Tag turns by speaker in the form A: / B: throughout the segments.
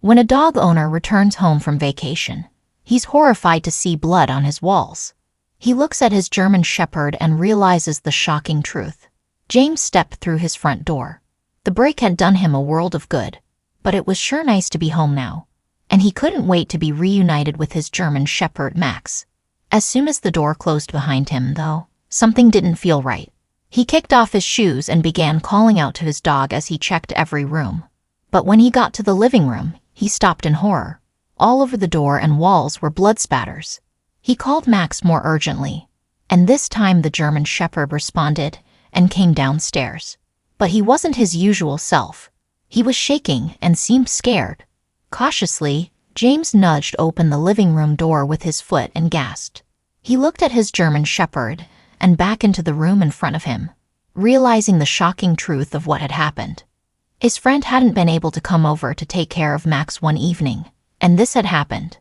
A: When a dog owner returns home from vacation, he's horrified to see blood on his walls. He looks at his German Shepherd and realizes the shocking truth. James stepped through his front door. The break had done him a world of good, but it was sure nice to be home now, and he couldn't wait to be reunited with his German Shepherd, Max. As soon as the door closed behind him, though, something didn't feel right. He kicked off his shoes and began calling out to his dog as he checked every room. But when he got to the living room, he stopped in horror. All over the door and walls were blood spatters. He called Max more urgently, and this time the German Shepherd responded and came downstairs. But he wasn't his usual self. He was shaking and seemed scared. Cautiously, James nudged open the living room door with his foot and gasped. He looked at his German Shepherd and back into the room in front of him, realizing the shocking truth of what had happened. His friend hadn't been able to come over to take care of Max one evening, and this had happened.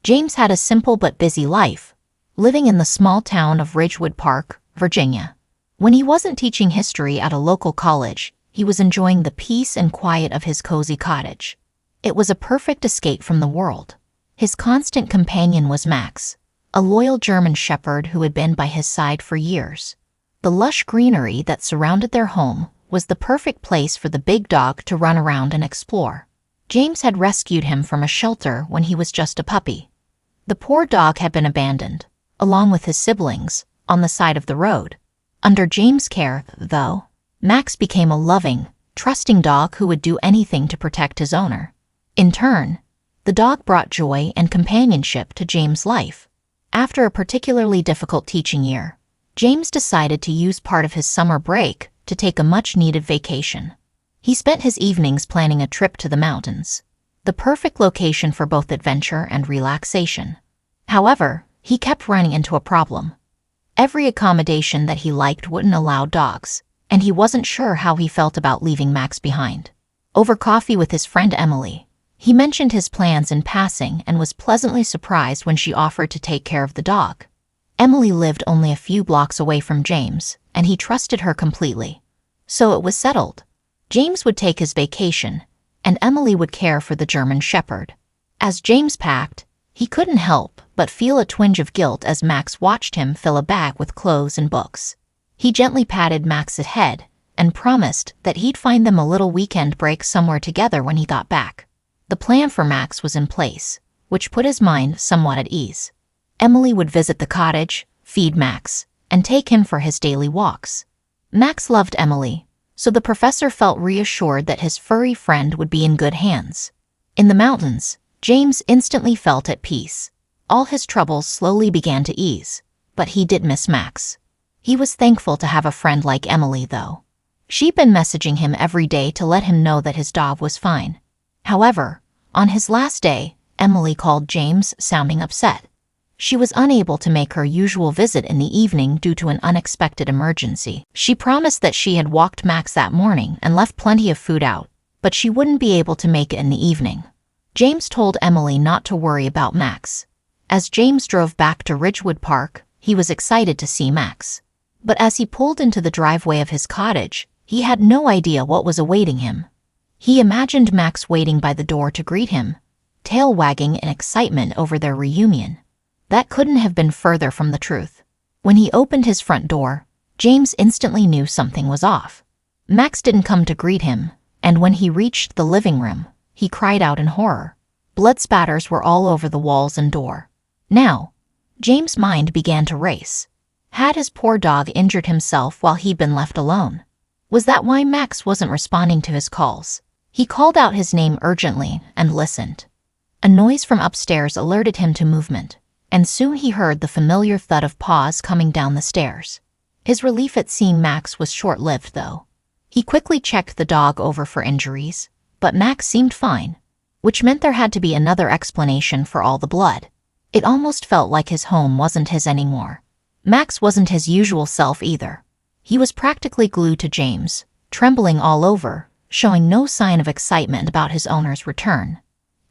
A: James had a simple but busy life, living in the small town of Ridgewood Park, Virginia. When he wasn't teaching history at a local college, he was enjoying the peace and quiet of his cozy cottage. It was a perfect escape from the world. His constant companion was Max, a loyal German Shepherd who had been by his side for years. The lush greenery that surrounded their home was the perfect place for the big dog to run around and explore. James had rescued him from a shelter when he was just a puppy. The poor dog had been abandoned, along with his siblings, on the side of the road. Under James' care, though, Max became a loving, trusting dog who would do anything to protect his owner. In turn, the dog brought joy and companionship to James' life. After a particularly difficult teaching year, James decided to use part of his summer break to take a much-needed vacation. He spent his evenings planning a trip to the mountains, the perfect location for both adventure and relaxation. However, he kept running into a problem. Every accommodation that he liked wouldn't allow dogs, and he wasn't sure how he felt about leaving Max behind. Over coffee with his friend Emily, he mentioned his plans in passing and was pleasantly surprised when she offered to take care of the dog. Emily lived only a few blocks away from James, and he trusted her completely. So it was settled. James would take his vacation, and Emily would care for the German Shepherd. As James packed, he couldn't help but feel a twinge of guilt as Max watched him fill a bag with clothes and books. He gently patted Max's head and promised that he'd find them a little weekend break somewhere together when he got back. The plan for Max was in place, which put his mind somewhat at ease. Emily would visit the cottage, feed Max, and take him for his daily walks. Max loved Emily, so the professor felt reassured that his furry friend would be in good hands. In the mountains, James instantly felt at peace. All his troubles slowly began to ease, but he did miss Max. He was thankful to have a friend like Emily, though. She'd been messaging him every day to let him know that his dog was fine. However, on his last day, Emily called James, sounding upset. She was unable to make her usual visit in the evening due to an unexpected emergency. She promised that she had walked Max that morning and left plenty of food out, but she wouldn't be able to make it in the evening. James told Emily not to worry about Max. As James drove back to Ridgewood Park, he was excited to see Max. But as he pulled into the driveway of his cottage, he had no idea what was awaiting him. He imagined Max waiting by the door to greet him, tail wagging in excitement over their reunion. That couldn't have been further from the truth. When he opened his front door, James instantly knew something was off. Max didn't come to greet him, and when he reached the living room, he cried out in horror. Blood spatters were all over the walls and door. Now, James' mind began to race. Had his poor dog injured himself while he'd been left alone? Was that why Max wasn't responding to his calls? He called out his name urgently and listened. A noise from upstairs alerted him to movement, and soon he heard the familiar thud of paws coming down the stairs. His relief at seeing Max was short-lived, though. He quickly checked the dog over for injuries, but Max seemed fine, which meant there had to be another explanation for all the blood. It almost felt like his home wasn't his anymore. Max wasn't his usual self either. He was practically glued to James, trembling all over, showing no sign of excitement about his owner's return.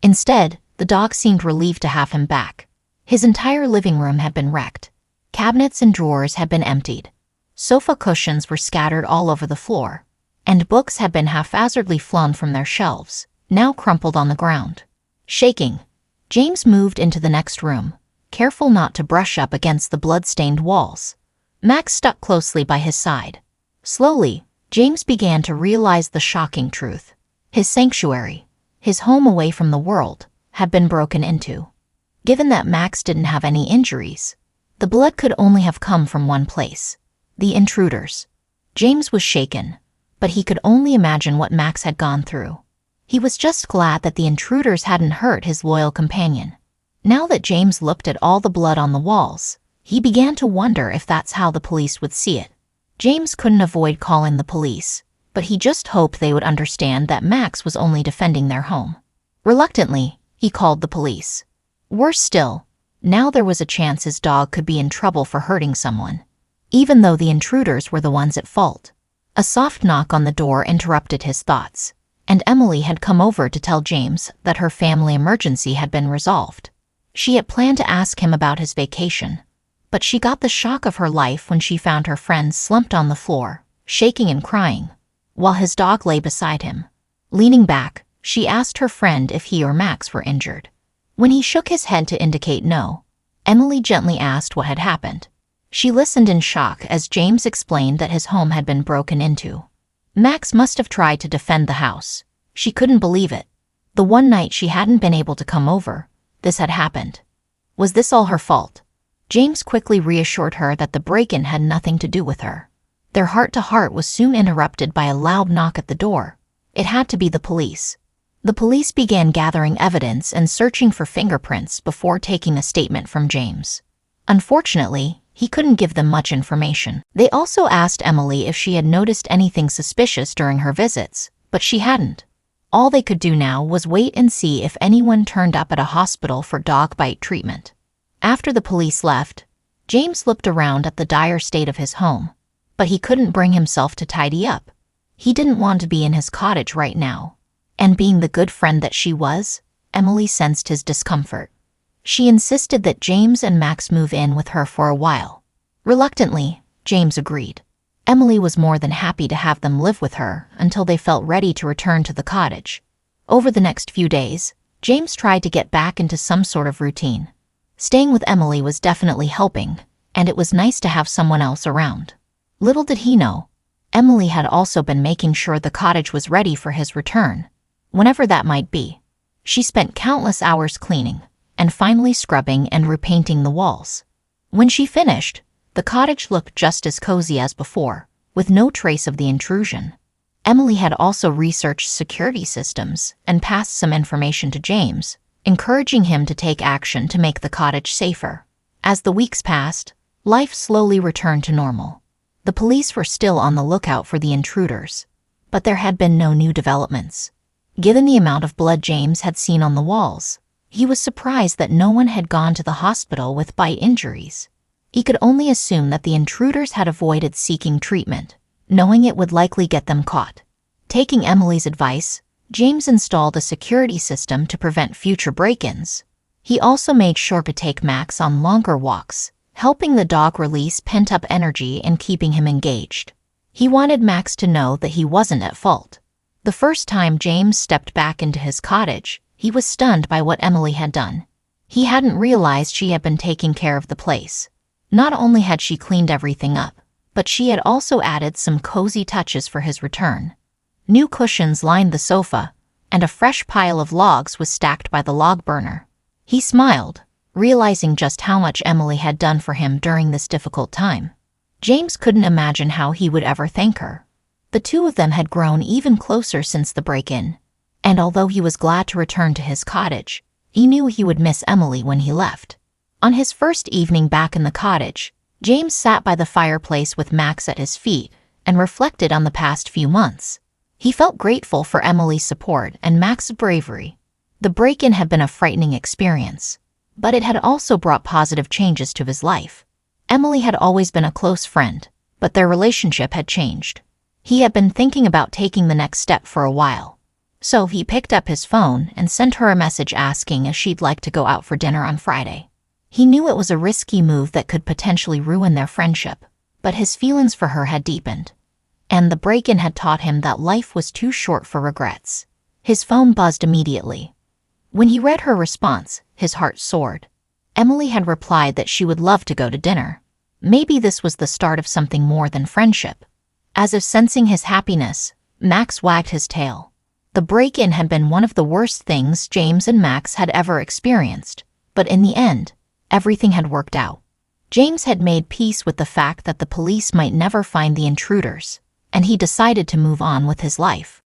A: Instead, the dog seemed relieved to have him back. His entire living room had been wrecked. Cabinets and drawers had been emptied. Sofa cushions were scattered all over the floor, and books had been haphazardly flung from their shelves, now crumpled on the ground. Shaking, James moved into the next room, careful not to brush up against the blood-stained walls. Max stuck closely by his side. Slowly, James began to realize the shocking truth. His sanctuary, his home away from the world, had been broken into. Given that Max didn't have any injuries, the blood could only have come from one place: the intruders. James was shaken, but he could only imagine what Max had gone through. He was just glad that the intruders hadn't hurt his loyal companion. Now that James looked at all the blood on the walls, he began to wonder if that's how the police would see it. James couldn't avoid calling the police, but he just hoped they would understand that Max was only defending their home. Reluctantly, he called the police. Worse still, now there was a chance his dog could be in trouble for hurting someone, even though the intruders were the ones at fault. A soft knock on the door interrupted his thoughts, and Emily had come over to tell James that her family emergency had been resolved. She had planned to ask him about his vacation, but she got the shock of her life when she found her friend slumped on the floor, shaking and crying, while his dog lay beside him. Leaning back, she asked her friend if he or Max were injured. When he shook his head to indicate no, Emily gently asked what had happened. She listened in shock as James explained that his home had been broken into. Max must have tried to defend the house. She couldn't believe it. The one night she hadn't been able to come over, this had happened. Was this all her fault? James quickly reassured her that the break-in had nothing to do with her. Their heart-to-heart was soon interrupted by a loud knock at the door. It had to be the police. The police began gathering evidence and searching for fingerprints before taking a statement from James. Unfortunately, he couldn't give them much information. They also asked Emily if she had noticed anything suspicious during her visits, but she hadn't. All they could do now was wait and see if anyone turned up at a hospital for dog bite treatment. After the police left, James looked around at the dire state of his home, but he couldn't bring himself to tidy up. He didn't want to be in his cottage right now. And being the good friend that she was, Emily sensed his discomfort. She insisted that James and Max move in with her for a while. Reluctantly, James agreed. Emily was more than happy to have them live with her until they felt ready to return to the cottage. Over the next few days, James tried to get back into some sort of routine. Staying with Emily was definitely helping, and it was nice to have someone else around. Little did he know, Emily had also been making sure the cottage was ready for his return, whenever that might be. She spent countless hours cleaning, and finally scrubbing and repainting the walls. When she finished, the cottage looked just as cozy as before, with no trace of the intrusion. Emily had also researched security systems and passed some information to James, encouraging him to take action to make the cottage safer. As the weeks passed, life slowly returned to normal. The police were still on the lookout for the intruders, but there had been no new developments. Given the amount of blood James had seen on the walls, he was surprised that no one had gone to the hospital with bite injuries. He could only assume that the intruders had avoided seeking treatment, knowing it would likely get them caught. Taking Emily's advice, James installed a security system to prevent future break-ins. He also made sure to take Max on longer walks, helping the dog release pent-up energy and keeping him engaged. He wanted Max to know that he wasn't at fault. The first time James stepped back into his cottage, he was stunned by what Emily had done. He hadn't realized she had been taking care of the place. Not only had she cleaned everything up, but she had also added some cozy touches for his return. New cushions lined the sofa, and a fresh pile of logs was stacked by the log burner. He smiled, realizing just how much Emily had done for him during this difficult time. James couldn't imagine how he would ever thank her. The two of them had grown even closer since the break-in, and although he was glad to return to his cottage, he knew he would miss Emily when he left. On his first evening back in the cottage, James sat by the fireplace with Max at his feet and reflected on the past few months. He felt grateful for Emily's support and Max's bravery. The break-in had been a frightening experience, but it had also brought positive changes to his life. Emily had always been a close friend, but their relationship had changed. He had been thinking about taking the next step for a while. So he picked up his phone and sent her a message asking if she'd like to go out for dinner on Friday. He knew it was a risky move that could potentially ruin their friendship, but his feelings for her had deepened. And the break-in had taught him that life was too short for regrets. His phone buzzed immediately. When he read her response, his heart soared. Emily had replied that she would love to go to dinner. Maybe this was the start of something more than friendship. As if sensing his happiness, Max wagged his tail. The break-in had been one of the worst things James and Max had ever experienced, but in the end, everything had worked out. James had made peace with the fact that the police might never find the intruders, and he decided to move on with his life.